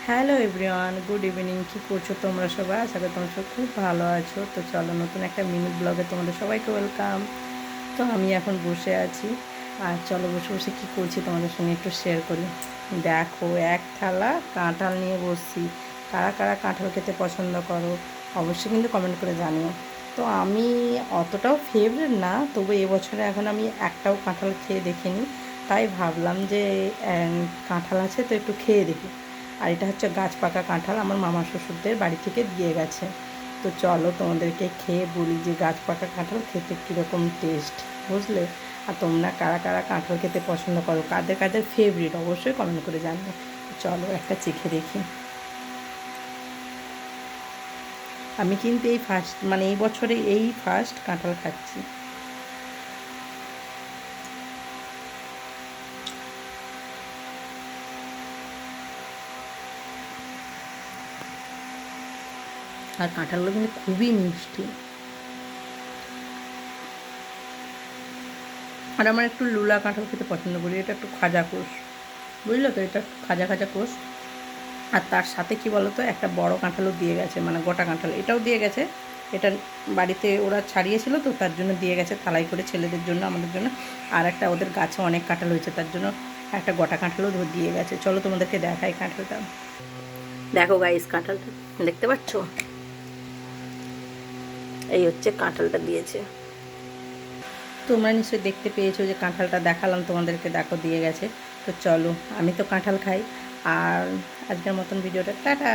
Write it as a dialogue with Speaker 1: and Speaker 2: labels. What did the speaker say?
Speaker 1: Hello everyone, good evening. কী করছো তোমরা সবাই? আশা করি তোমরা সব খুব ভালো আছো। তো চলো, নতুন একটা মিনি ব্লগে তোমাদের সবাইকে ওয়েলকাম। তো আমি এখন বসে আছি, আর চলো বসে বসে কী করছি তোমাদের সঙ্গে একটু শেয়ার করি। দেখো, এক থালা কাঁঠাল নিয়ে বসছি। কারা কারা কাঁঠাল খেতে পছন্দ করো অবশ্যই কিন্তু কমেন্ট করে জানিও। তো আমি অতটাও ফেভারিট না, তবু এবছরে এখন আমি একটাও কাঁঠাল খেয়ে দেখিনি। তাই ভাবলাম যে কাঁঠাল আছে তো একটু খেয়ে দেখি। আর এটা হচ্ছে গাছ পাকা কাঁঠাল, আমার মামা শ্বশুরদের বাড়ি থেকে দিয়ে গেছে। তো চলো তোমাদেরকে খেয়ে বলি যে গাছ পাকা কাঁঠাল খেতে কীরকম টেস্ট, বুঝলে? আর তোমরা কারা কারা কাঁঠাল খেতে পছন্দ করো, কাদের কাদের ফেভারিট অবশ্যই কমেন্ট করে জানবে। চলো একটা চেখে দেখি। আমি কিন্তু এই ফার্স্ট, মানে এই বছরে এই ফার্স্ট কাঁঠাল খাচ্ছি। আর কাঁঠালগুলো কিন্তু খুবই মিষ্টি। আর আমার একটু লুলা কাঁঠাল খেতে পছন্দ করি, এটা একটু খাজা কোষ, বুঝলো তো? এটা খাজা খাজা কোষ। আর তার সাথে কি বলো তো, একটা বড় কাঁঠালও দিয়ে গেছে, মানে গোটা কাঁঠাল এটাও দিয়ে গেছে। এটা বাড়িতে ওরা ছাড়িয়েছিল, তো তার জন্য দিয়ে গেছে থালাই করে, ছেলেদের জন্য, আমাদের জন্য। আর একটা ওদের গাছে অনেক কাঁঠাল হয়েছে, তার জন্য একটা গোটা কাঁঠালও দিয়ে গেছে। চলো তোমাদেরকে দেখাই কাঁঠালটা। দেখো গাইস, কাঁঠালটা দেখতে পাচ্ছ? এই হচ্ছে কাঁঠালটা দিয়েছে। তোমরা নিশ্চয়ই দেখতে পেয়েছো যে কাঁঠালটা দেখালাম তোমাদেরকে, দেখো দিয়ে গেছে। তো চলো, আমি তো কাঁঠাল খাই। আর আজকের মতন ভিডিওটা টাটা।